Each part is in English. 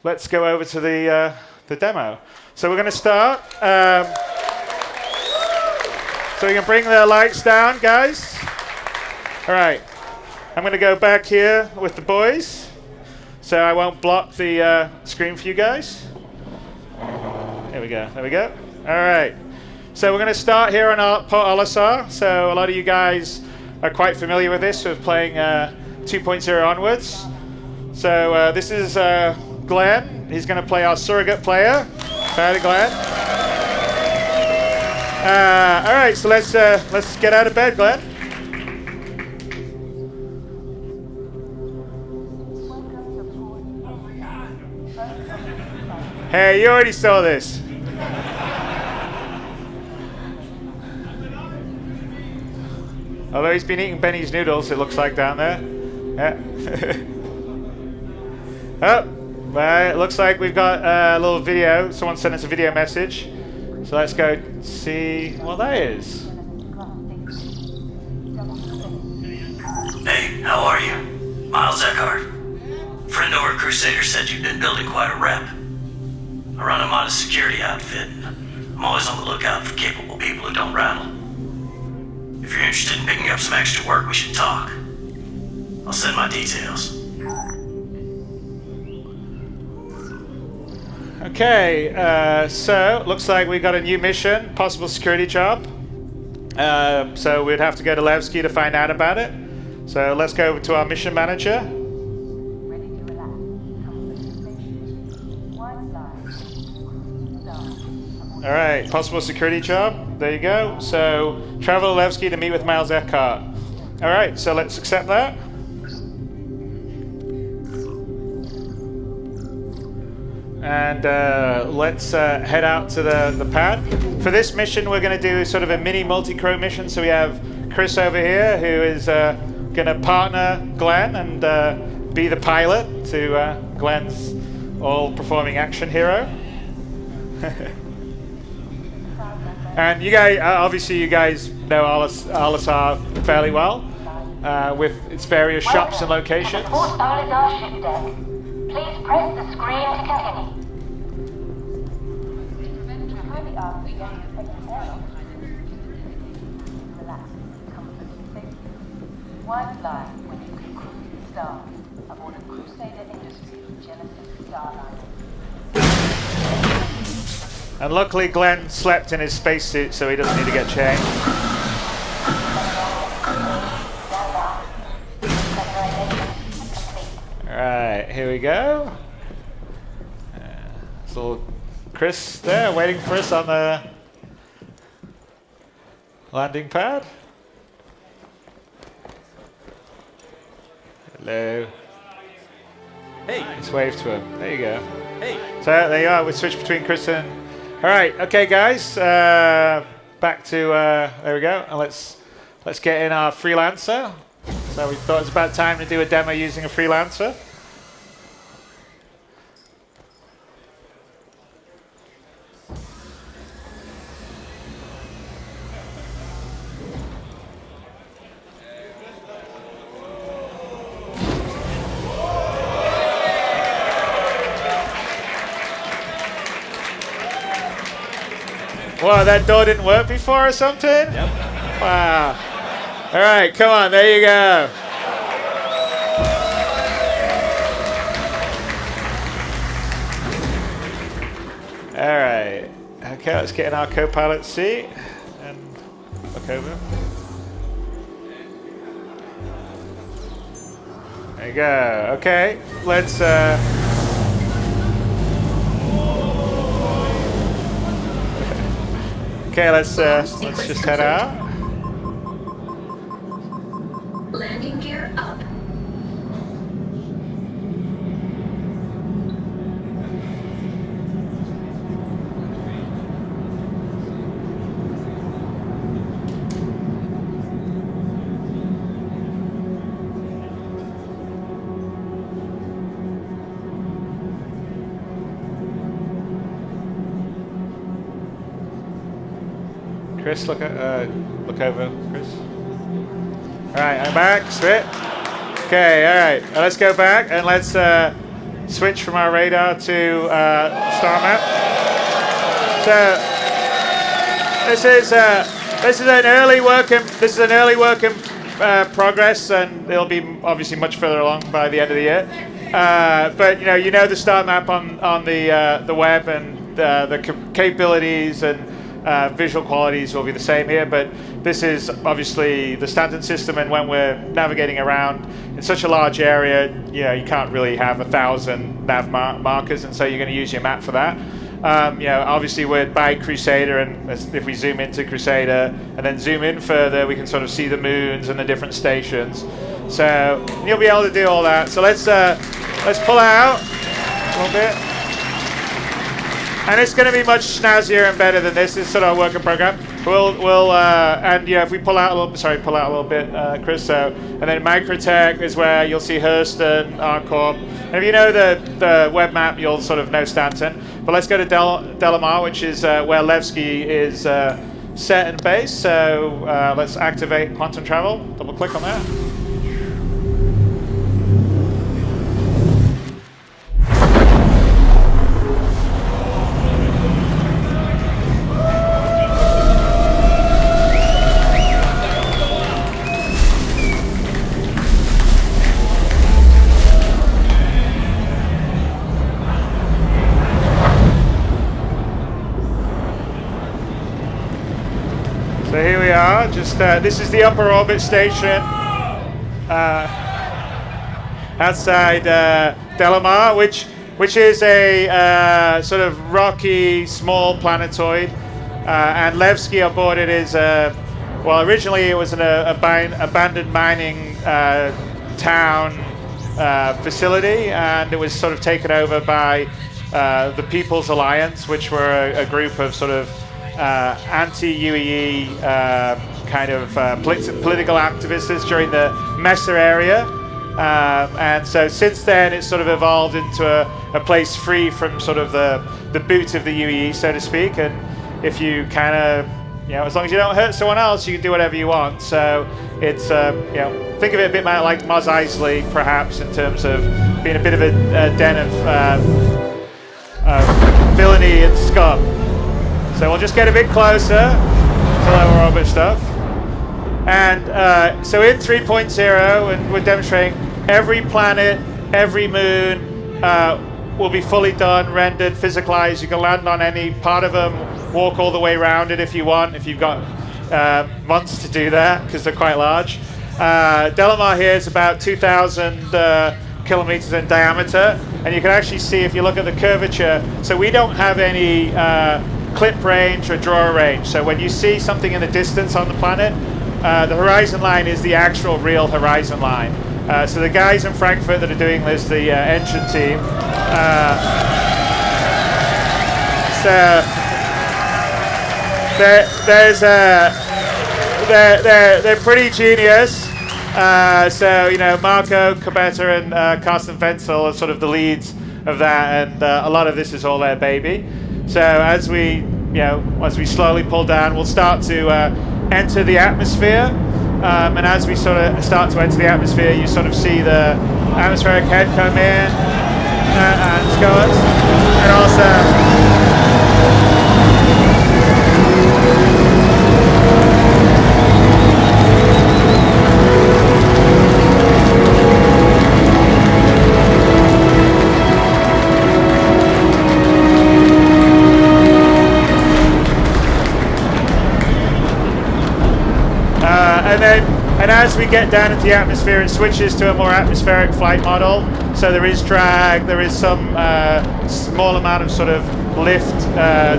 let's go over to the demo. So we're going to start. So we can bring the lights down, guys. All right. I'm going to go back here with the boys, so I won't block the screen for you guys. There we go. There we go. All right. So we're going to start here on Port Olisar. So a lot of you guys are quite familiar with this, with playing 2.0 onwards. So this is Glenn. He's going to play our surrogate player. Howdy, Glenn. All right, so let's get out of bed, Glenn. Hey, you already saw this. Although he's been eating Benny's noodles, it looks like down there. Yeah. Oh, well, it looks like we've got a little video. Someone sent us a video message. So let's go see what that is. Hey, how are you? Miles Eckhart. Friend over at Crusader said you've been building quite a rep. I run a modest security outfit. I'm always on the lookout for capable people who don't rattle. If you're interested in picking up some extra work, we should talk. I'll send my details. Okay, so looks like we got a new mission, possible security job. So we'd have to go to Levski to find out about it. So let's go over to our mission manager. All right, possible security job. There you go. So travel to Levski to meet with Miles Eckhart. All right, so let's accept that. And let's head out to the pad. For this mission, we're going to do sort of a mini multi-crew mission. So we have Chris over here, who is going to partner Glenn and be the pilot to Glenn's all-performing action hero. And you guys, obviously, you guys know Olisar fairly well, with its various shops and locations. Please press the screen to continue. One life when you can cruise stars aboard a Crusader Industries Genesis Starliner. And luckily Glenn slept in his spacesuit, so he doesn't need to get changed. Alright, here we go. So Chris there waiting for us on the landing pad. Hello. Hey. Let's wave to him. There you go. Hey. So there you are. We switch between Chris and... Alright, okay guys. Back to... there we go. And let's get in our freelancer. So we thought it was about time to do a demo using a freelancer. Wow, that door didn't work before or something? Yep. Wow. All right, come on, there you go. All right. Okay, let's get in our co-pilot seat and look over. There you go. Okay, let's... Okay, let's just head out. Landing gear up. Chris, look over, Chris. All right, I'm back. Straight. Okay, all right. Let's go back and let's switch from our radar to star map. So this is an early work in progress, and it'll be obviously much further along by the end of the year. But you know the star map on the web, and the capabilities and visual qualities will be the same here. But this is obviously the standard system, and when we're navigating around in such a large area, you can't really have 1,000 nav markers, and so you're going to use your map for that. Obviously we're by Crusader, and if we zoom into Crusader and then zoom in further, we can sort of see the moons and the different stations. So you'll be able to do all that. So let's pull out a little bit. And it's going to be much snazzier and better than this. It's sort of a work in program. If we pull out a little bit, Chris. So, and then Microtech is where you'll see Hurston, Arcorp. And if you know the web map, you'll sort of know Stanton. But let's go to Delamar, which is where Levski is set and base. So let's activate quantum travel. Double click on that. So here we are, this is the upper orbit station outside Delamar, which is a sort of rocky, small planetoid. And Levski aboard it is, originally it was an abandoned mining town facility, and it was sort of taken over by the People's Alliance, which were a group of sort of anti-UEE political activists during the Messer area, and so since then it's sort of evolved into a place free from sort of the boot of the UEE, so to speak. And if you kind of, as long as you don't hurt someone else, you can do whatever you want. So it's think of it a bit like Mos Eisley, perhaps, in terms of being a bit of a den of villainy and scum. So we'll just get a bit closer to lower orbit stuff. And so in 3.0, and we're demonstrating every planet, every moon will be fully done, rendered, physicalized. You can land on any part of them, walk all the way around it if you want, if you've got months to do that, because they're quite large. Delamar here is about 2,000 kilometers in diameter, and you can actually see if you look at the curvature. So we don't have any clip range or draw range. So when you see something in the distance on the planet, the horizon line is the actual real horizon line. So the guys in Frankfurt that are doing this, the engine team, they're pretty genius. So Marco Cabetta and Carsten Wenzel are sort of the leads of that, and a lot of this is all their baby. So as we slowly pull down, we'll start to enter the atmosphere, and as we sort of start to enter the atmosphere, you sort of see the atmospheric head come in and scores, and also. And as we get down into the atmosphere, it switches to a more atmospheric flight model. So there is drag, there is some small amount of sort of lift,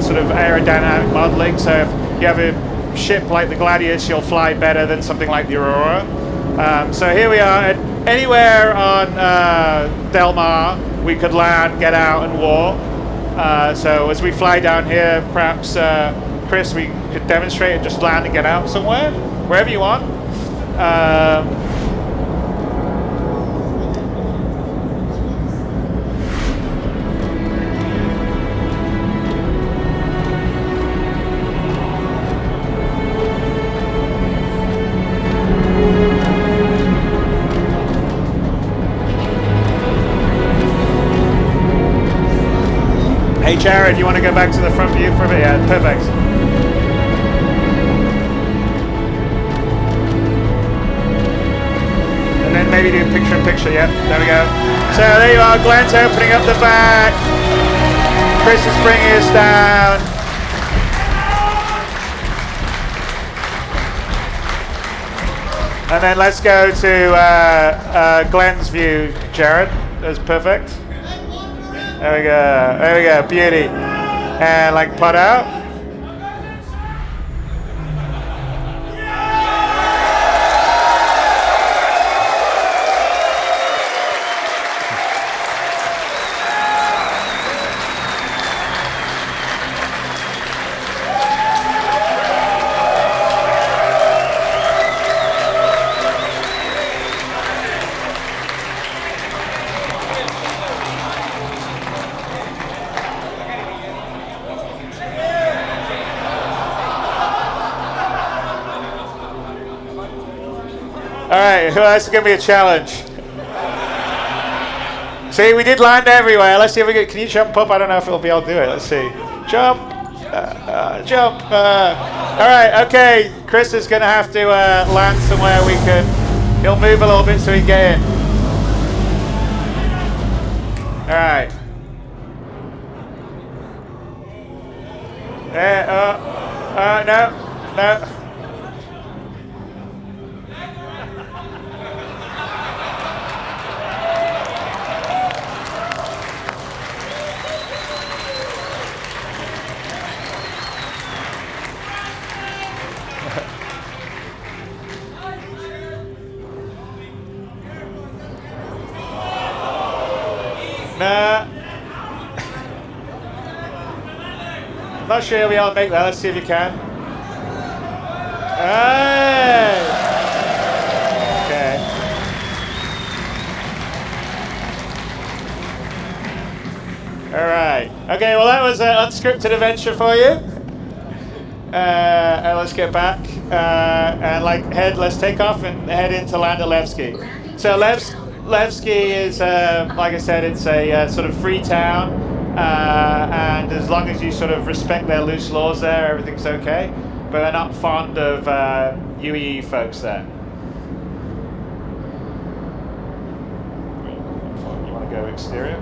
sort of aerodynamic modeling. So if you have a ship like the Gladius, you'll fly better than something like the Aurora. So here we are, and anywhere on Delamar, we could land, get out, and walk. So as we fly down here, perhaps, Chris, we could demonstrate and just land and get out somewhere, wherever you want. Jared, you want to go back to the front view for a bit? Yeah, perfect. And then maybe do picture-in-picture. Yep, there we go. So there you are. Glenn's opening up the back. Chris is bringing us down. And then let's go to Glenn's view, Jared. That's perfect. There we go. There we go. Beauty. And like plot out. All right, who else is going to be a challenge? See, we did land everywhere. Let's see if we can you jump up? I don't know if we'll be able to do it. Let's see. Jump. Jump. All right, okay. Chris is going to have to land somewhere we can. He'll move a little bit so he can get in. All right. No. Nah. I'm not sure you'll be able to make that. Let's see if you can. Hey! Okay. Alright. Okay, well that was an unscripted adventure for you. And let's get back. And let's take off and head into land at Levski. So Levski is, like I said, it's a sort of free town, and as long as you sort of respect their loose laws there, everything's okay. But they're not fond of UEE folks there. You want to go exterior?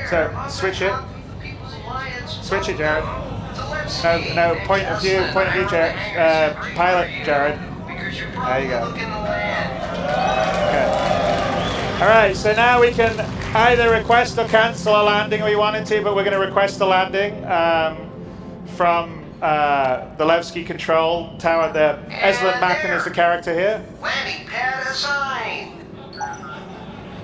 So, switch it. Switch it, Jared. No, point of view, Jared. Pilot, Jared. There you go. Okay. Alright, so now we can either request or cancel a landing if we wanted to, but we're going to request a landing from the Levski control tower there. Eslan Macken is the character here. Landing pad assigned.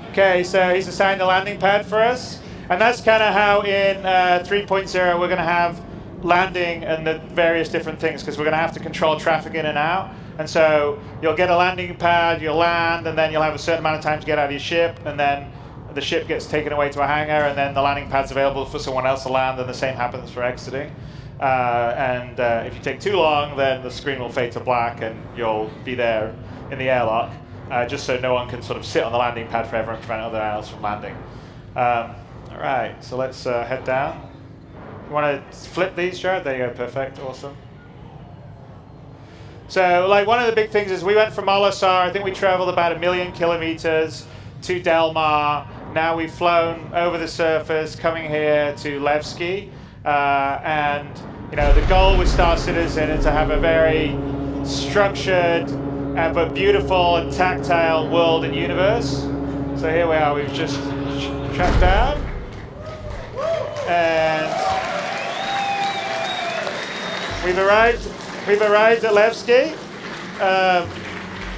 Okay, so he's assigned a landing pad for us. And that's kind of how in 3.0 we're going to have landing and the various different things, because we're going to have to control traffic in and out. And so you'll get a landing pad, you'll land, and then you'll have a certain amount of time to get out of your ship, and then the ship gets taken away to a hangar, and then the landing pad's available for someone else to land, and the same happens for exiting. If you take too long, then the screen will fade to black, and you'll be there in the airlock, just so no one can sort of sit on the landing pad forever and prevent other else from landing. Alright, so let's head down. You want to flip these, Jared? There you go, perfect, awesome. So, one of the big things is we went from Olisar, I think we traveled about 1 million kilometers to Delmar. Now we've flown over the surface, coming here to Levski. And, the goal with Star Citizen is to have a very structured but beautiful and tactile world and universe. So here we are, we've just tracked down. And we've arrived at Levski.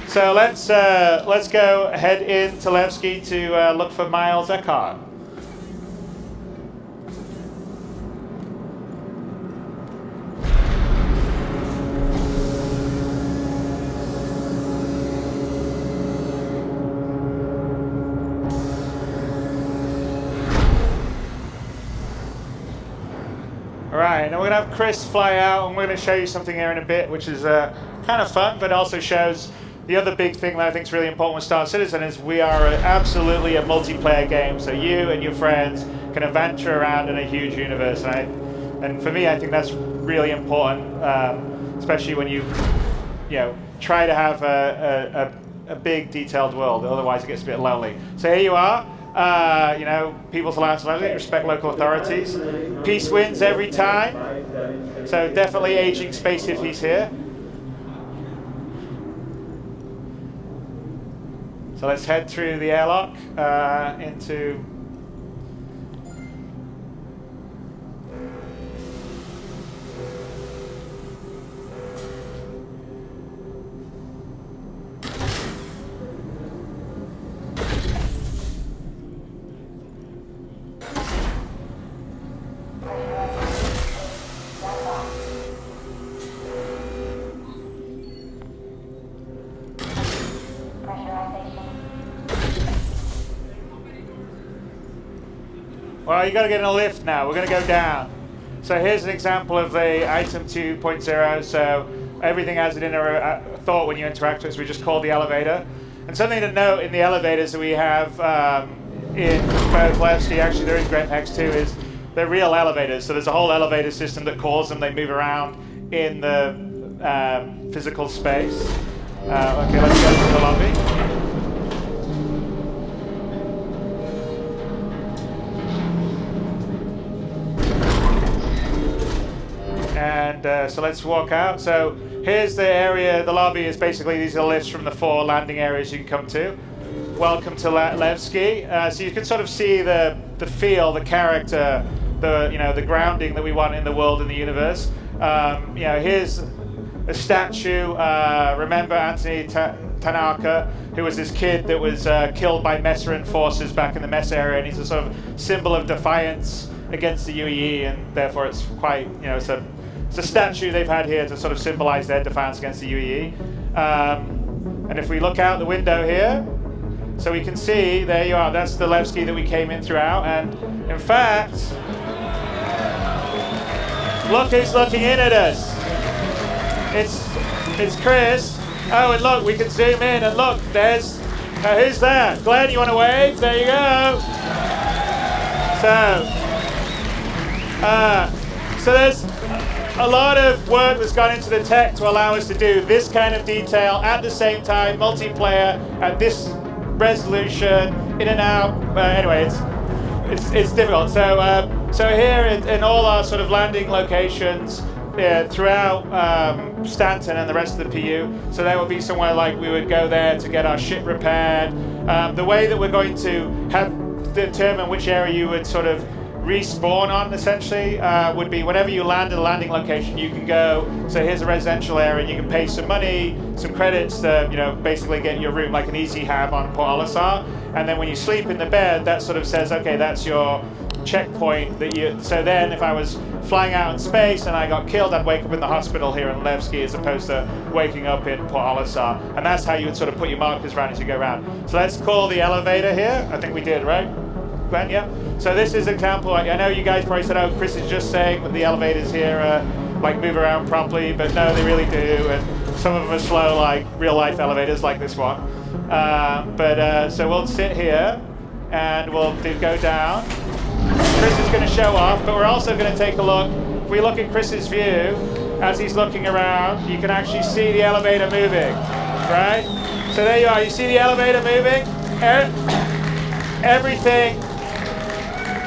So let's go head into Levski to look for Miles Eckhart. Alright, and we're going to have Chris fly out, and we're going to show you something here in a bit, which is kind of fun, but also shows the other big thing that I think is really important with Star Citizen is we are absolutely a multiplayer game, so you and your friends can adventure around in a huge universe, and for me, I think that's really important, especially when you try to have a big, detailed world. Otherwise, it gets a bit lonely. So here you are. People's lives, respect local authorities. Peace wins every time. So definitely aging space hippies here. So let's head through the airlock into. Well, you got to get in a lift now. We're going to go down. So here's an example of the item 2.0. So everything has an inner thought when you interact with it. So we just call the elevator. And something to note in the elevators that we have in both Levski, actually they're in Grand X2, is they're real elevators. So there's a whole elevator system that calls them. They move around in the physical space. Okay, let's go to the lobby. And so let's walk out. So here's the area, the lobby is basically, these are lifts from the 4 landing areas you can come to. Welcome to Levski. So you can sort of see the feel, the character, the grounding that we want in the world and the universe. Here's a statue. Remember Anthony Tanaka, who was this kid that was killed by Messeran forces back in the Mess area, and he's a sort of symbol of defiance against the UEE, and therefore it's quite, it's a statue they've had here to sort of symbolize their defiance against the UEE. And if we look out the window here, so we can see, there you are, that's the Levski that we came in throughout, and in fact, look who's looking in at us. It's Chris. Oh, and look, we can zoom in, and look, there's, who's that? Glenn, you want to wave? There you go. So there's a lot of work that's gone into the tech to allow us to do this kind of detail at the same time, multiplayer, at this resolution, in and out. Anyway, it's difficult. So here in all our sort of landing locations throughout Stanton and the rest of the PU, so there would be somewhere like we would go there to get our ship repaired. The way that we're going to determine which area you would sort of respawn on, essentially, would be whenever you land at a landing location, you can go, so here's a residential area, and you can pay some money, some credits to, basically get your room like an easy hab on Port Olisar, and then when you sleep in the bed, that sort of says, okay, that's your checkpoint so then if I was flying out in space and I got killed, I'd wake up in the hospital here in Levski as opposed to waking up in Port Olisar, and that's how you would sort of put your markers around as you go around. So let's call the elevator here. I think we did, right? Glenn, yeah? So this is an example. I know you guys probably said, oh, Chris is just saying that the elevators here move around properly, but no, they really do, and some of them are slow like real life elevators like this one. So we'll sit here and we'll go down. Chris is going to show off, but we're also going to take a look. If we look at Chris's view, as he's looking around, you can actually see the elevator moving, right? So there you are, you see the elevator moving?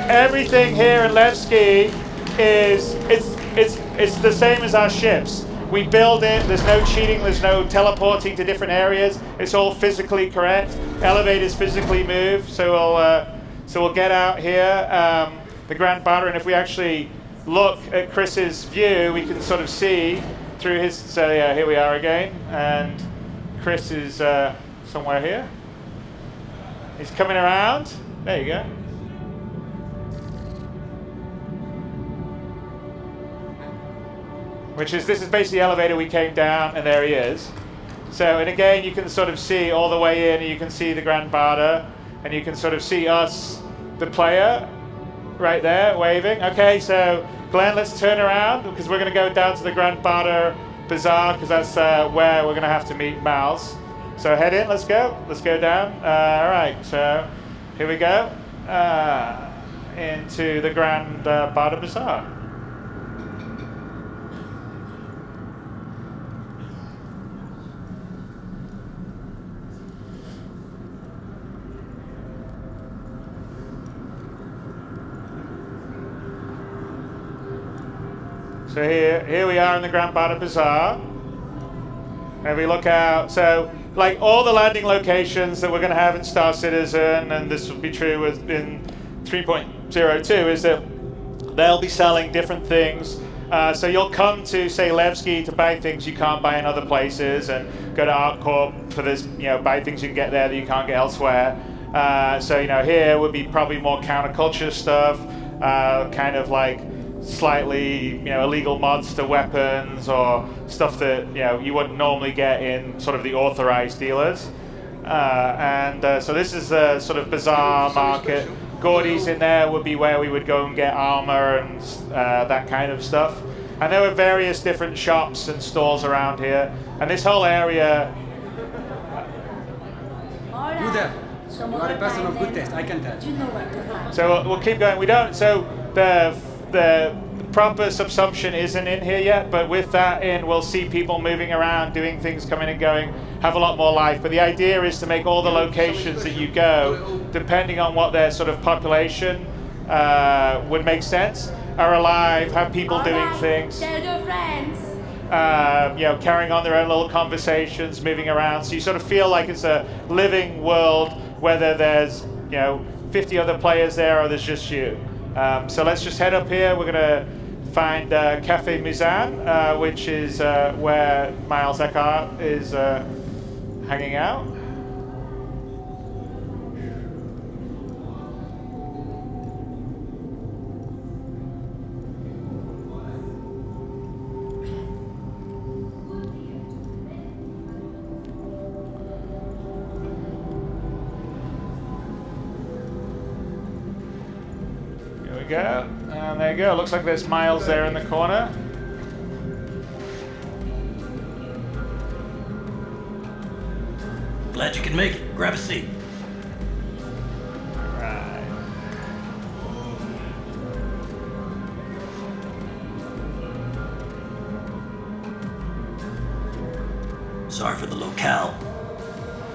Everything here in Levski it's the same as our ships. We build it, there's no cheating, there's no teleporting to different areas. It's all physically correct. Elevators physically move, so we'll get out here, the Grand Barter, and if we actually look at Chris's view, we can sort of see through his, so yeah, here we are again, and Chris is somewhere here. He's coming around, there you go. This is basically the elevator we came down, and there he is. So, and again, you can sort of see all the way in, and you can see the Grand Barter, and you can sort of see us, the player, right there, waving. Okay, so Glenn, let's turn around because we're going to go down to the Grand Barter Bazaar because that's where we're going to have to meet Miles. So head in, let's go. Let's go down. All right, so here we go into the Grand Barter Bazaar. So here we are in the Grand Barter Bazaar. And we look out, so like all the landing locations that we're going to have in Star Citizen, and this will be true in 3.02, is that they'll be selling different things. So you'll come to, say, Levski to buy things you can't buy in other places, and go to ArtCorp for this, buy things you can get there that you can't get elsewhere. So here would be probably more counterculture stuff, kind of like slightly illegal mods to weapons or stuff that you wouldn't normally get in sort of the authorized dealers. So this is a sort of bazaar market. Gordy's in there would be where we would go and get armor and that kind of stuff. And there were various different shops and stores around here. And this whole area... You there. You are a person of good taste, I can tell. So we'll keep going. So the proper subsumption isn't in here yet, but with that in, we'll see people moving around, doing things, coming and going, have a lot more life. But the idea is to make all the locations that you go, depending on what their sort of population would make sense, are alive, have people doing things. Tell your friends. Carrying on their own little conversations, moving around. So you sort of feel like it's a living world, whether there's 50 other players there or there's just you. So let's just head up here. We're going to find Cafe Muzan, which is where Miles Eckhart is hanging out. Go. And there you go. Looks like there's Miles there in the corner. Glad you could make it. Grab a seat. Right. Sorry for the locale.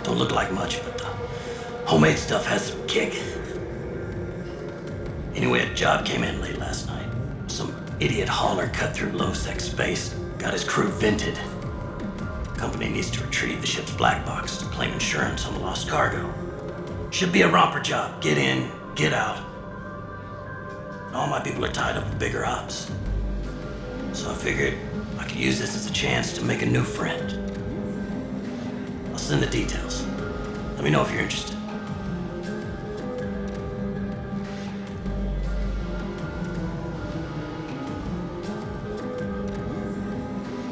Don't look like much, but the homemade stuff has some kick. Anyway, a job came in late last night. Some idiot hauler cut through low-sec space, got his crew vented. Company needs to retrieve the ship's black box to claim insurance on the lost cargo. Should be a romper job. Get in, get out. And all my people are tied up with bigger ops. So I figured I could use this as a chance to make a new friend. I'll send the details. Let me know if you're interested.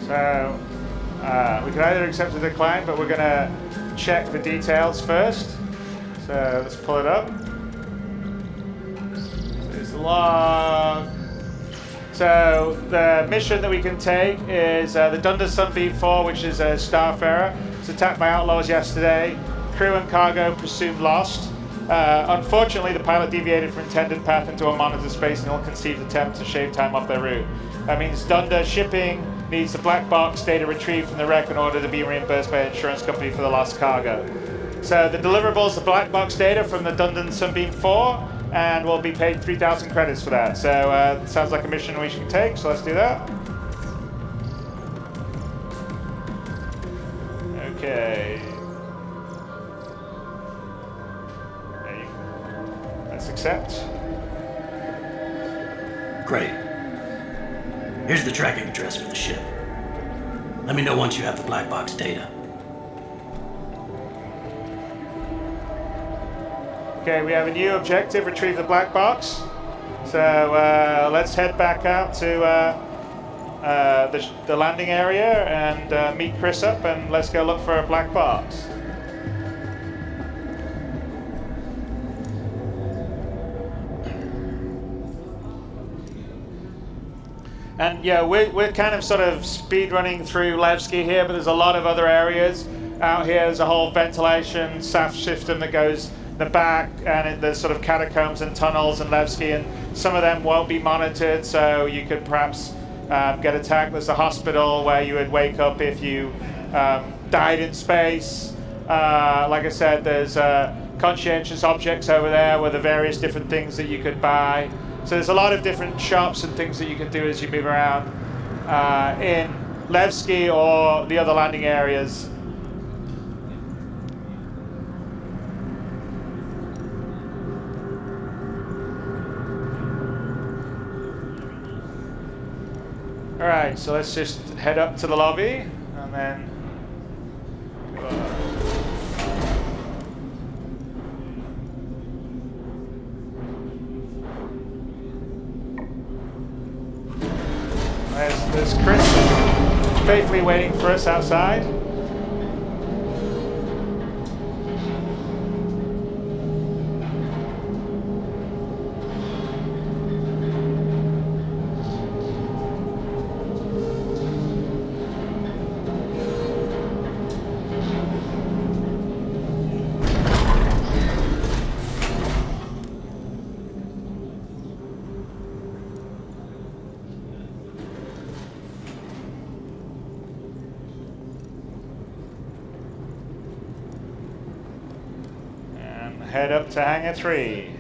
So we can either accept or decline, but we're going to check the details first. So let's pull it up. There's the log. So the mission that we can take is the Dunder Sunbeam 4, which is a starfarer. It's attacked by outlaws yesterday. Crew and cargo presumed lost. Unfortunately, the pilot deviated from intended path into a monitor space and ill-conceived attempt to shave time off their route. That means Dunder Shipping needs the black box data retrieved from the wreck in order to be reimbursed by an insurance company for the lost cargo. So the deliverables, the black box data from the Dunder Sunbeam 4, and we'll be paid 3,000 credits for that. So sounds like a mission we should take, so let's do that. Okay. Let's accept. Great. Here's the tracking address for the ship. Let me know once you have the black box data. Okay, we have a new objective, retrieve the black box. So let's head back out to the landing area and meet Chris up, and let's go look for a black box. And yeah, we're kind of sort of speed running through Levski here, but there's a lot of other areas out here. There's a whole ventilation shaft system that goes the back, and there's sort of catacombs and tunnels in Levski, and some of them won't be monitored, so you could perhaps get attacked. There's a hospital where you would wake up if you died in space. Like I said, there's conscientious objects over there with the various different things that you could buy. So there's a lot of different shops and things that you can do as you move around in Levski or the other landing areas. All right, so let's just head up to the lobby and then there's Chris faithfully waiting for us outside. Head up to Hangar 3.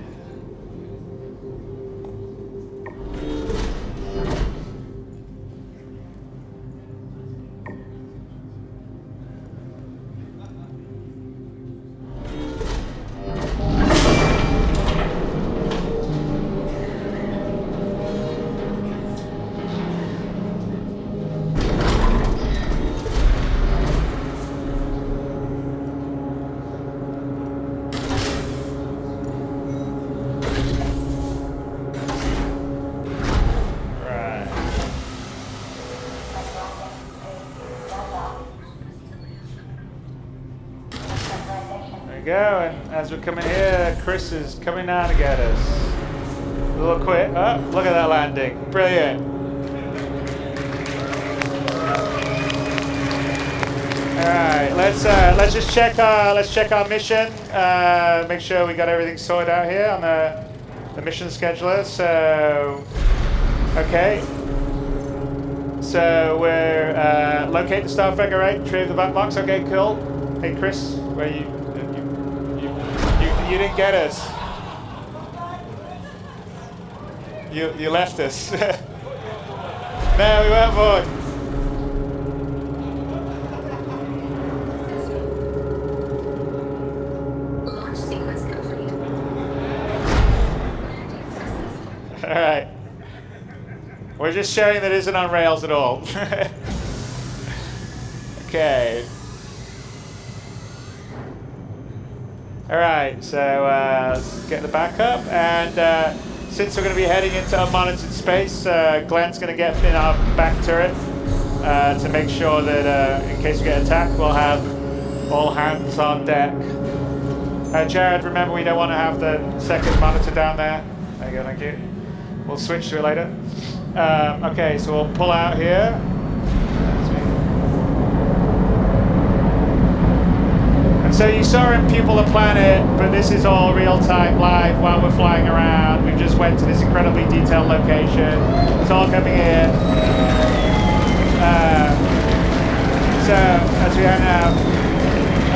Go, and as we're coming here, Chris is coming down to get us. A little quick. Oh, look at that landing! Brilliant. All right, let's just check our mission. Make sure we got everything sorted out here on the mission scheduler. So, okay. So we're locate the star figure 8, retrieve the black box. Okay, cool. Hey, Chris, where are you? You didn't get us. You left us. No, we weren't bored. Launch sequence complete. All right. We're just showing that it isn't on rails at all. Okay. All right, so let's get the backup, and since we're going to be heading into unmonitored space, Glenn's going to get in our back turret to make sure that in case we get attacked, we'll have all hands on deck. Jared, remember we don't want to have the second monitor down there. There you go, thank you. We'll switch to it later. Okay, so we'll pull out here. So you saw in People the Planet, but this is all real-time live while we're flying around. We just went to this incredibly detailed location. It's all coming in. So as we are now,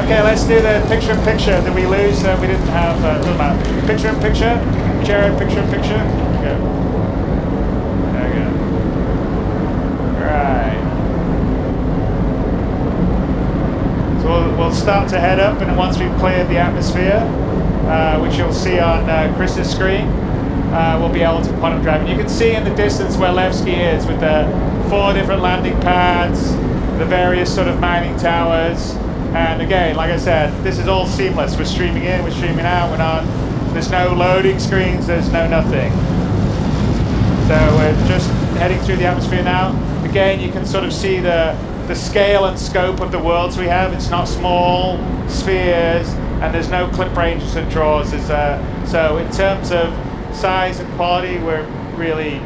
okay, let's do the picture-in-picture. Did we lose? We didn't have. Doesn't matter. Picture-in-picture. Jared, picture-in-picture. There we go. There we go. All right. So we'll start to head up, and once we've cleared the atmosphere, which you'll see on Chris's screen, we'll be able to quantum drive. And you can see in the distance where Levski is with the 4 different landing pads, the various sort of mining towers. And again, like I said, this is all seamless. We're streaming in, we're streaming out, there's no loading screens, there's no nothing. So we're just heading through the atmosphere now. Again, you can sort of see the scale and scope of the worlds we have. It's not small spheres, and there's no clip ranges and draws. So in terms of size and quality, we're really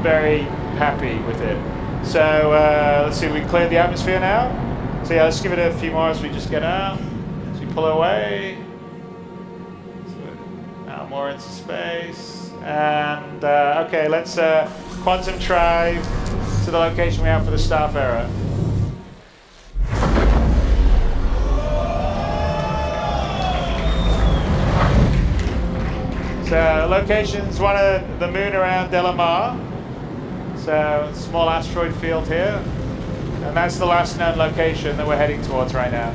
very happy with it. So let's see, we cleared the atmosphere now. So yeah, let's give it a few more as we just get out. So we pull away. So now more into space. And okay, let's quantum drive to the location we have for the Starfarer. So location's one of the moon around Delamar. So small asteroid field here. And that's the last known location that we're heading towards right now.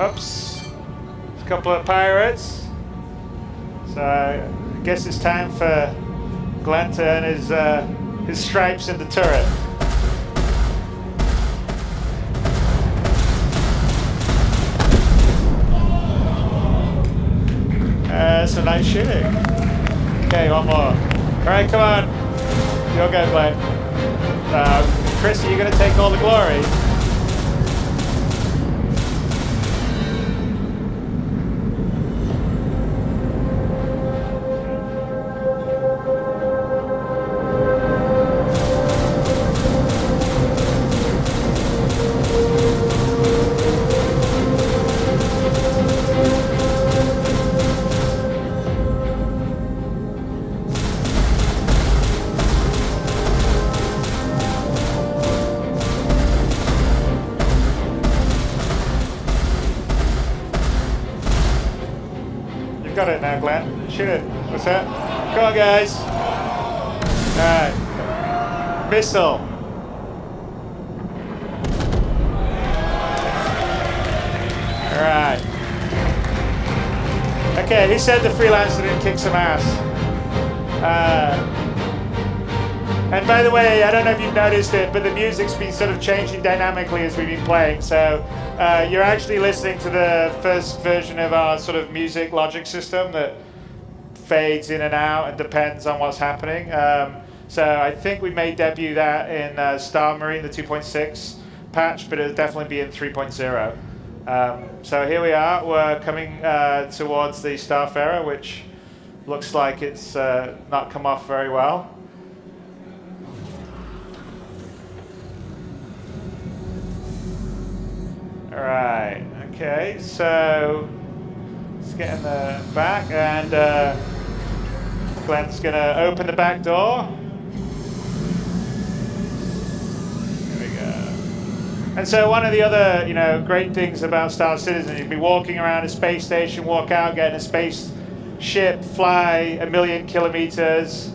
Oops, a couple of pirates. So I guess it's time for Glenn to earn his stripes in the turret. Some nice shooting. Okay, one more. All right, come on. You'll go, Glenn. Chris, are you going to take all the glory? Got it now, Glenn. Shoot it. What's that? Come on, guys. Alright. Missile. Alright. Okay, he said the freelancer didn't kick some ass. And by the way, I don't know if you've noticed it, but the music's been sort of changing dynamically as we've been playing. So you're actually listening to the first version of our sort of music logic system that fades in and out and depends on what's happening. So I think we may debut that in Star Marine, the 2.6 patch, but it'll definitely be in 3.0. So here we are. We're coming towards the Starfarer, which looks like it's not come off very well. Alright, okay, so let's get in the back, and Glenn's going to open the back door. There we go. And so one of the other, great things about Star Citizen, you'd be walking around a space station, walk out, get in a spaceship, fly 1,000,000 kilometers,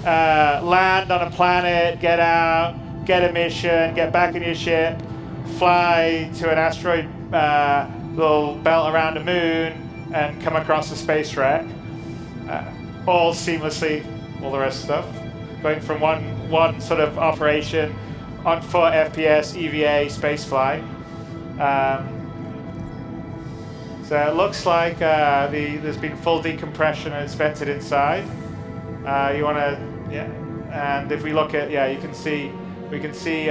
land on a planet, get out, get a mission, get back in your ship, fly to an asteroid little belt around the moon and come across a space wreck. All seamlessly, all the rest of stuff. Going from one sort of operation on foot, FPS, EVA, spaceflight. So it looks like there's been full decompression and it's vented inside. You want to, yeah. And if we look at, you can see, we can see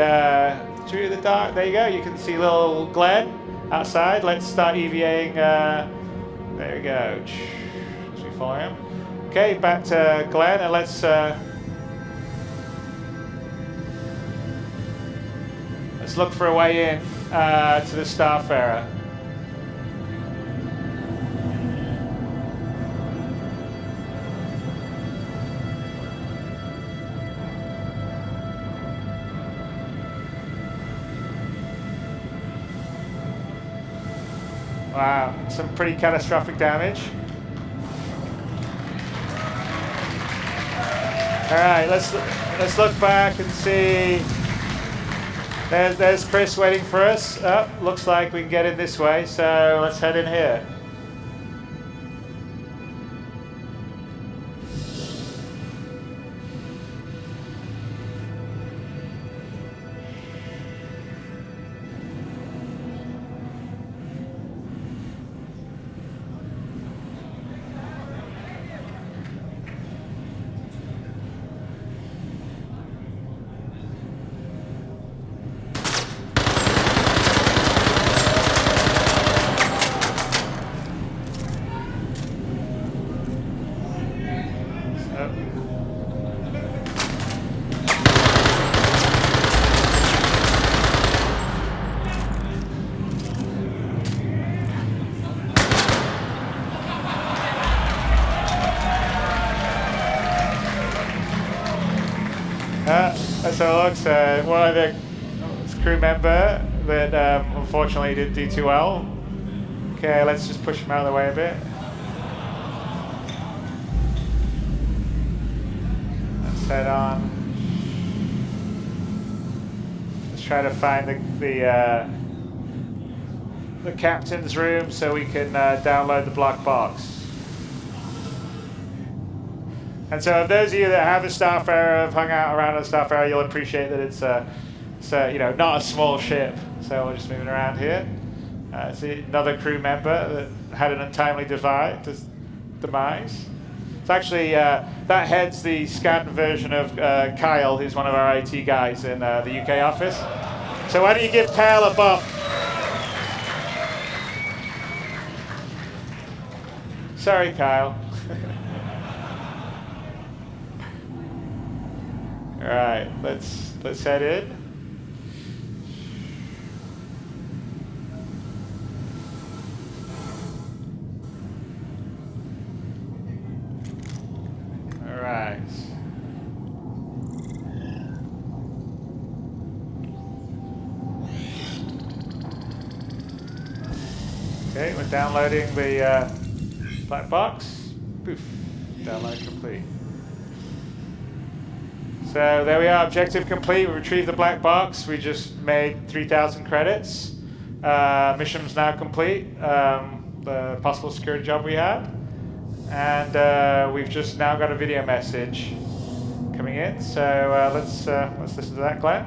through the dark. There you go. You can see little Glenn outside. Let's start EVAing. There we go. As we follow him. Okay, back to Glenn, and let's look for a way in to the Starfarer. Wow, some pretty catastrophic damage. All right, let's look back and see. There's Chris waiting for us. Oh, looks like we can get in this way, so let's head in here. That's how it looks. One of the crew member that unfortunately didn't do too well. Okay, let's just push him out of the way a bit. Let's head on. Let's try to find the captain's room so we can download the black box. And so, if those of you that have a Starfarer, have hung out around a Starfarer, you'll appreciate that it's not a small ship. So we're just moving around here. See another crew member that had an untimely demise. It's actually that heads the scan version of Kyle, who's one of our IT guys in the UK office. So why don't you give Kyle a bump? Sorry, Kyle. All right, let's head in. All right. Okay, we're downloading the black box. Poof, download complete. So there we are, objective complete. We retrieved the black box. We just made 3,000 credits. Mission's now complete. The possible security job we had. And we've just now got a video message coming in. So let's listen to that, Glenn.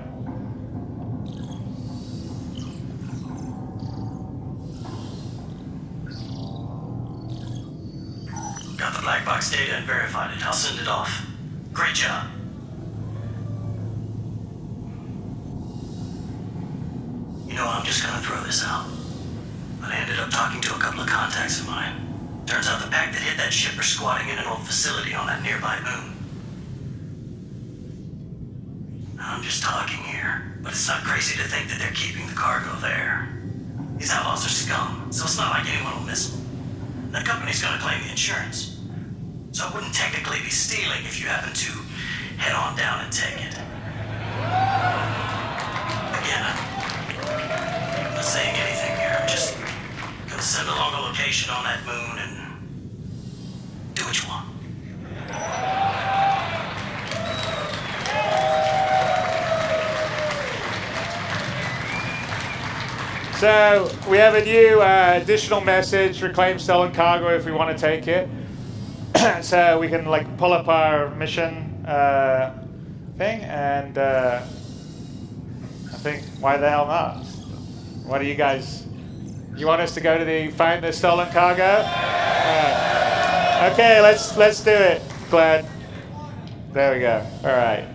Got the black box data and verified it. I'll send it off. Great job. You know, I'm just gonna throw this out. But I ended up talking to a couple of contacts of mine. Turns out the pack that hit that ship are squatting in an old facility on that nearby moon. I'm just talking here, but it's not crazy to think that they're keeping the cargo there. These outlaws are scum, so it's not like anyone will miss them. The company's gonna claim the insurance. So it wouldn't technically be stealing if you happen to head on down and take it. Again, I'm not saying anything here. I'm just gonna send along a location on that moon and do what you want. So we have a new additional message: reclaim stolen cargo if we want to take it. So we can like pull up our mission thing, and I think why the hell not? What do you guys? You want us to go to find the stolen cargo? Okay, let's do it, Glenn. There we go. All right.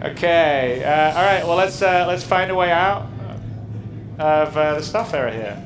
Okay. All right. Well, let's find a way out of the stuff area here.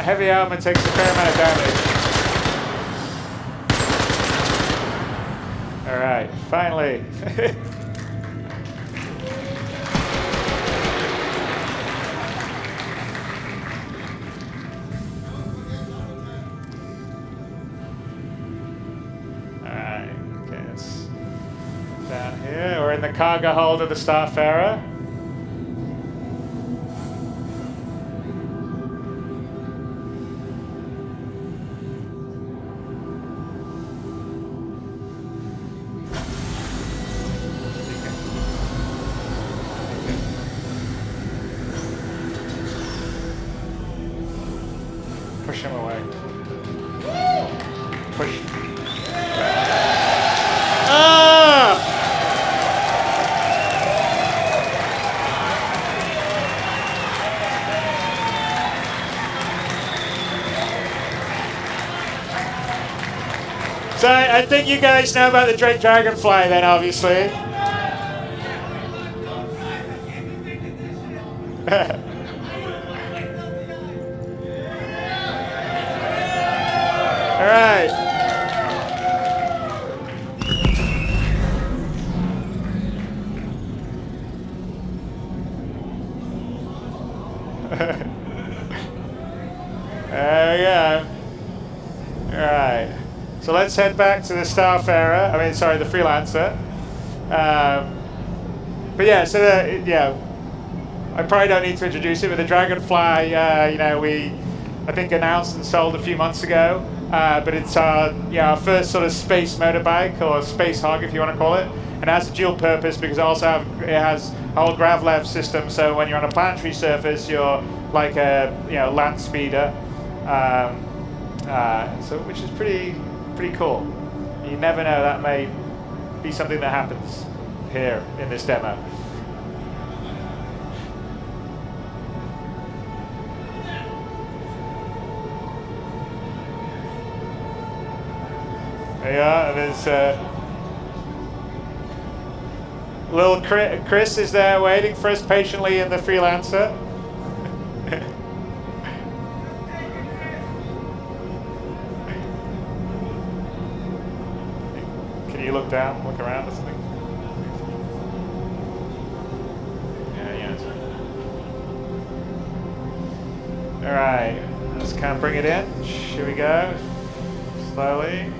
Heavy armor takes a fair amount of damage. All right, finally. All right, okay, it's down here. We're in the cargo hold of the Starfarer. push him away. Push. Ah! So I think you guys know about the Drake Dragonfly then, obviously. All right. There we go. All right. So let's head back to the Starfarer. I mean, sorry, the Freelancer. But yeah, so I probably don't need to introduce it, but the Dragonfly, you know, I think announced and sold a few months ago. But it's our first sort of space motorbike, or space hog if you want to call it. And it has a dual purpose because it has a whole gravlev system. So when you're on a planetary surface, you're like a land speeder. So which is pretty cool. You never know, that may be something that happens here in this demo. There you are, and there's little Chris is there waiting for us patiently in the Freelancer. Can you look down, look around or something? Yeah. All right, let's kind of bring it in. Here we go, slowly.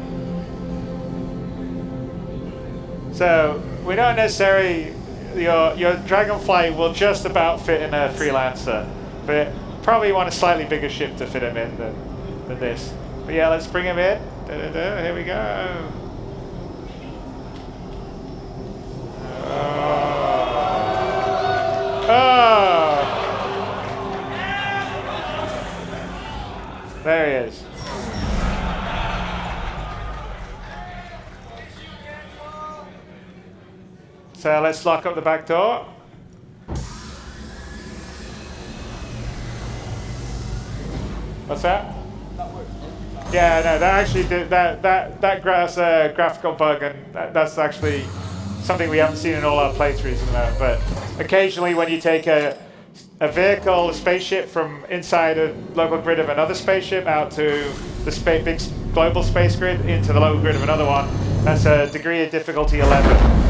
So we don't necessarily, your Dragonfly will just about fit in a Freelancer, but probably want a slightly bigger ship to fit him in than this. But yeah, let's bring him in. Here we go. Oh! There he is. So let's lock up the back door. What's that? Yeah, no, that actually did that graphical bug, and that's actually something we haven't seen in all our playthroughs in that. But occasionally, when you take a vehicle, a spaceship, from inside a local grid of another spaceship out to the big global space grid into the local grid of another one, that's a degree of difficulty 11.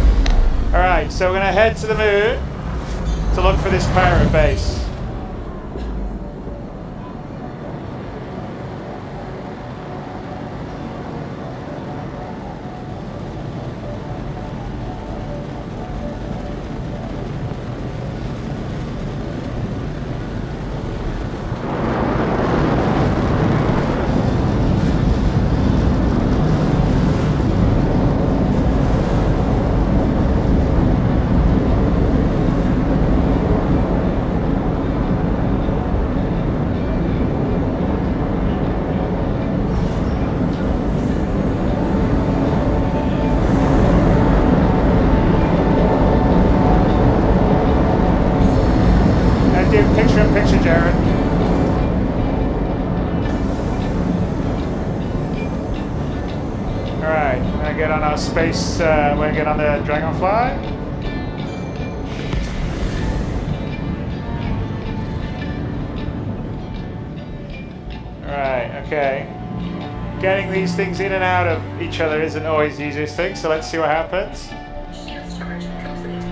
All right, so we're going to head to the moon to look for this pirate base. Picture, Jared. All right, we're gonna get on our space. We're gonna get on the Dragonfly. All right, okay. Getting these things in and out of each other isn't always the easiest thing, so let's see what happens. Shield charge complete.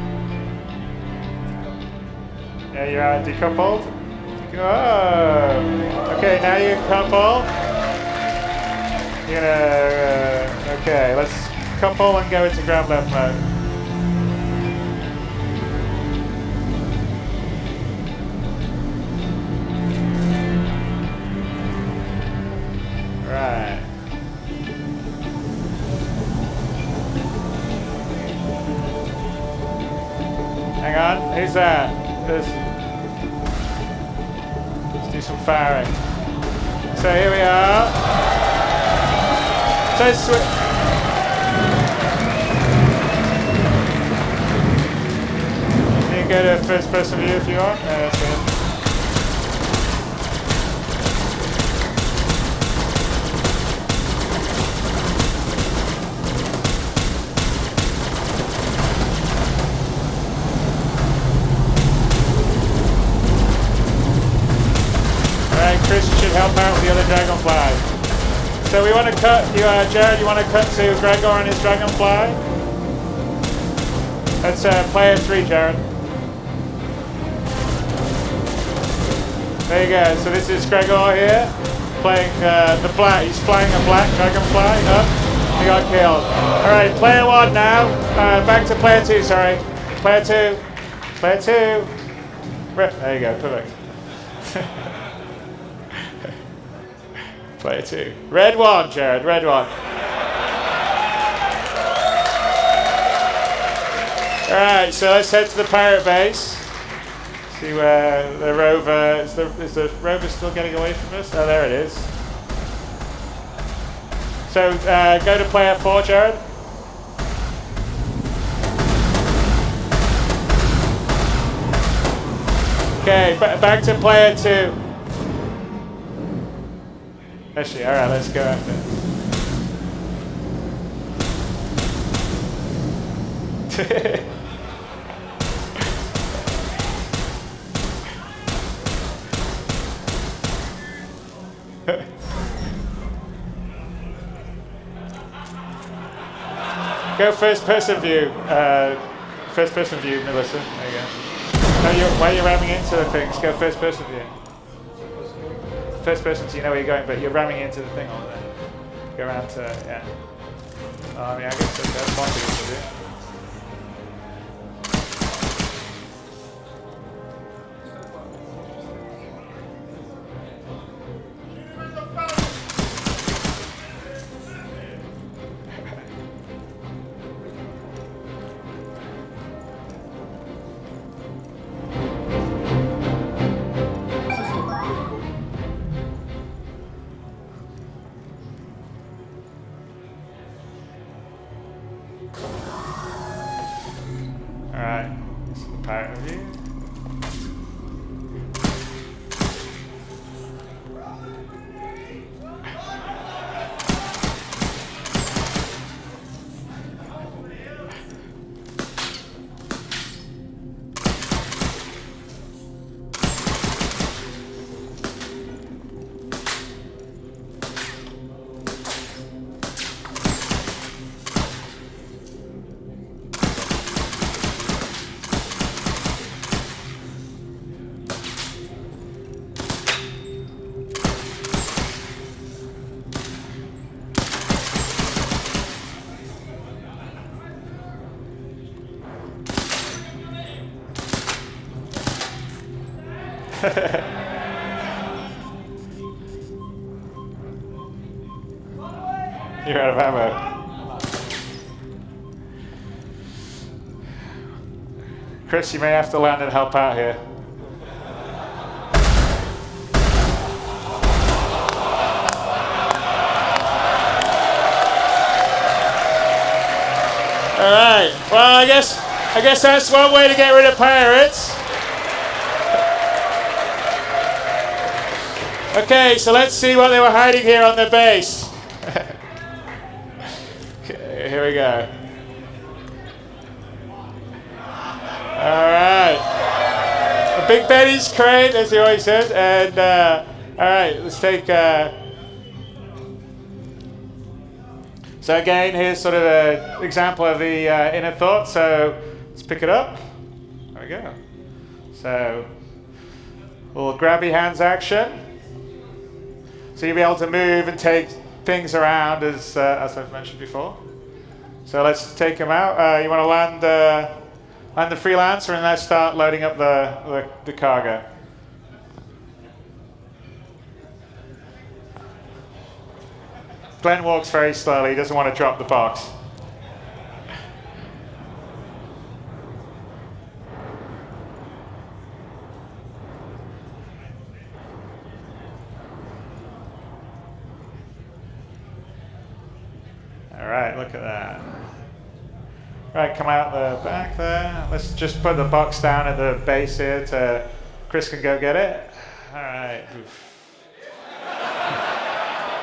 Yeah, you're decoupled. Oh, okay, now you couple. You're gonna, okay, let's couple and go into ground left mode. Right. Hang on, who's that? Let's do some firing. So here we are. So you can go to first person view if you want. That's good. Chris should help out with the other dragonfly. So we want to cut, Jared, you want to cut to Gregor and his dragonfly? That's player 3, Jared. There you go. So this is Gregor here, playing the black. He's flying a black dragonfly. Oh, he got killed. All right, player 1 now. Back to player 2, sorry. Player 2. Player 2. There you go, perfect. Player 2. Red 1, Jared, red 1. Alright, so let's head to the pirate base. See where the rover, is the rover still getting away from us? Oh, there it is. So go to player 4, Jared. Okay, back to player 2. Actually, alright, let's go after it. Go first person view. First person view, Melissa. There you go. No, why are you ramming into the things? Go first person view. First person, so you know where you're going, but you're ramming into the thing over there. Go around to, yeah. I mean, I guess that's possible to do. Alright, this is the pirate review. You're out of ammo. Chris, you may have to land and help out here. Alright, well I guess that's one way to get rid of pirates. Okay, so let's see what they were hiding here on their base. Okay, here we go. Alright. A Big Betty's crate, as he always says. And, alright, let's take... So again, here's sort of an example of the inner thought. So let's pick it up. There we go. So, little grabby hands action. So you'll be able to move and take things around as I've mentioned before. So let's take them out. You want to land the freelancer and let's start loading up the cargo. Glenn walks very slowly. He doesn't want to drop the box. Alright, look at that. Right, come out the back there. Let's just put the box down at the base here to Chris can go get it. Alright.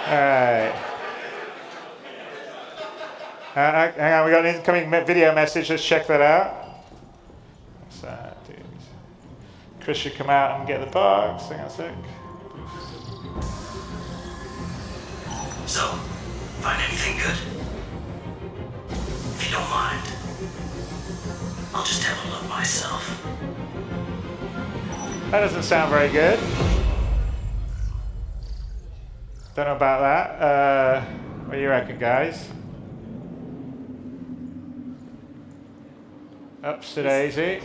Alright. Hang on, we got an incoming video message. Let's check that out. What's that, dude? Chris should come out and get the box. Hang on a sec. So, find anything good? If you don't mind, I'll just have a look myself. That doesn't sound very good. Don't know about that. What do you reckon, guys? Ups to daisy.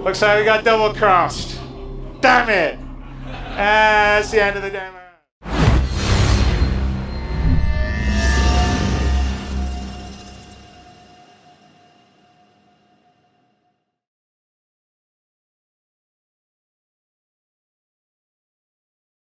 Looks like we got double crossed. Damn it! That's the end of the demo.